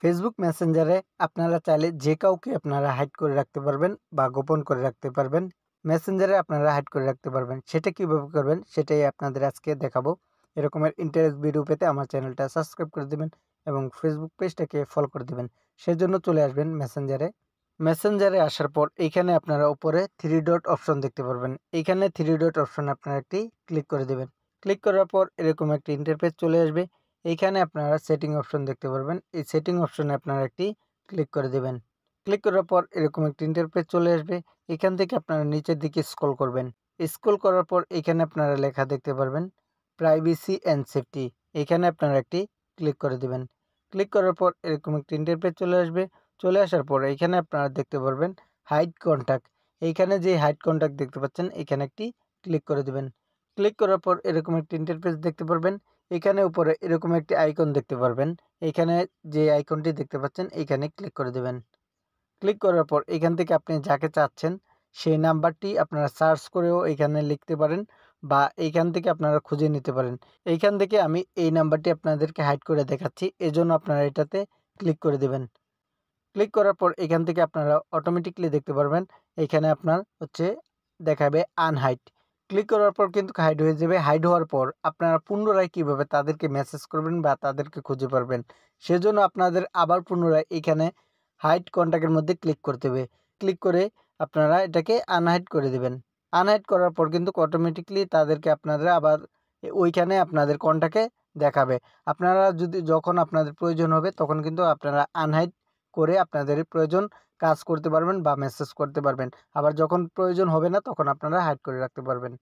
Facebook মেসেঞ্জারে আপনারা চাইলে যে কাউকে আপনারা হাইড করে রাখতে পারবেন বা গোপন করে রাখতে পারবেন। মেসেঞ্জারে আপনারা হাইড করে রাখতে পারবেন। সেটা কিভাবে করবেন সেটাই আপনাদের আজকে দেখাবো। এরকমের ইন্টারেস্ট ভিডিও পেতে আমার চ্যানেলটা সাবস্ক্রাইব করে দিবেন এবং ফেসবুক পেজটাকে ফলো করে দিবেন। সেজন্য চলে আসবেন মেসেঞ্জারে। মেসেঞ্জারে আসার পর এইখানে আপনারা উপরে 3 ডট অপশন দেখতে পারবেন। এইখানে 3 ডট অপশনে আপনারা একটি ক্লিক করে দিবেন। ক্লিক করার পর এরকম একটি ইন্টারফেস চলে আসবে। এইখানে আপনারা সেটিং অপশন দেখতে পারবেন। এই সেটিং অপশনে আপনারা একটি ক্লিক করে দিবেন। ক্লিক করার পর এরকম একটি ইন্টারফেস চলে আসবে। এখান থেকে আপনারা নিচের দিকে স্ক্রল করবেন। স্ক্রল করার পর এখানে আপনারা লেখা দেখতে পারবেন প্রাইভেসি অ্যান্ড সেফটি। এখানে আপনারা একটি ক্লিক করে দিবেন। ক্লিক করার পর এরকম একটি ইন্টারফেস চলে আসবে। চলে আসার পর এখানে আপনারা দেখতে পারবেন হাইড কন্টাক্ট। এইখানে যে হাইড কন্টাক্ট দেখতে পাচ্ছেন এখানে একটি ক্লিক করে দিবেন। ক্লিক করার পর এরকম একটি ইন্টারফেস দেখতে পারবেন। এখানে উপরে এরকম একটি আইকন দেখতে পারবেন। এখানে যে আইকনটি দেখতে পাচ্ছেন এইখানে ক্লিক করে দিবেন। ক্লিক করার পর এখান থেকে আপনি যাকে চাচ্ছেন সেই নাম্বারটি আপনারা সার্চ করেও এখানে লিখতে পারেন বা এইখান থেকে আপনারা খুঁজে নিতে পারেন। এইখান থেকে আমি এই নাম্বারটি আপনাদেরকে হাইড করে দেখাচ্ছি। এজন্য আপনারা এটাতে ক্লিক করে দিবেন। ক্লিক করার পর এখান থেকে আপনারা অটোমেটিকলি দেখতে পারবেন এখানে আপনার দেখাবে আনহাইড। ক্লিক করার পর কিন্তু হাইড হয়ে যাবে। হাইড হওয়ার পর আপনারা পুনরায় কীভাবে তাদেরকে মেসেজ করবেন বা তাদেরকে খুঁজে পারবেন সেজন্য আপনাদের আবার পুনরায় এখানে হাইড কন্টাক্টের মধ্যে ক্লিক করতে হবে। ক্লিক করে আপনারা এটাকে আনহাইড করে দিবেন। আনহাইড করার পর কিন্তু অটোমেটিকলি তাদেরকে আপনারা আবার ওইখানে আপনাদের কন্টাক্টে দেখাবে। আপনারা যখন আপনাদের প্রয়োজন হবে তখন কিন্তু আপনারা আনহাইড করে আপনাদের প্রয়োজন কাজ করতে পারবেন বা মেসেজ করতে পারবেন। আবার যখন প্রয়োজন হবে না তখন আপনারা হাইড করে রাখতে পারবেন।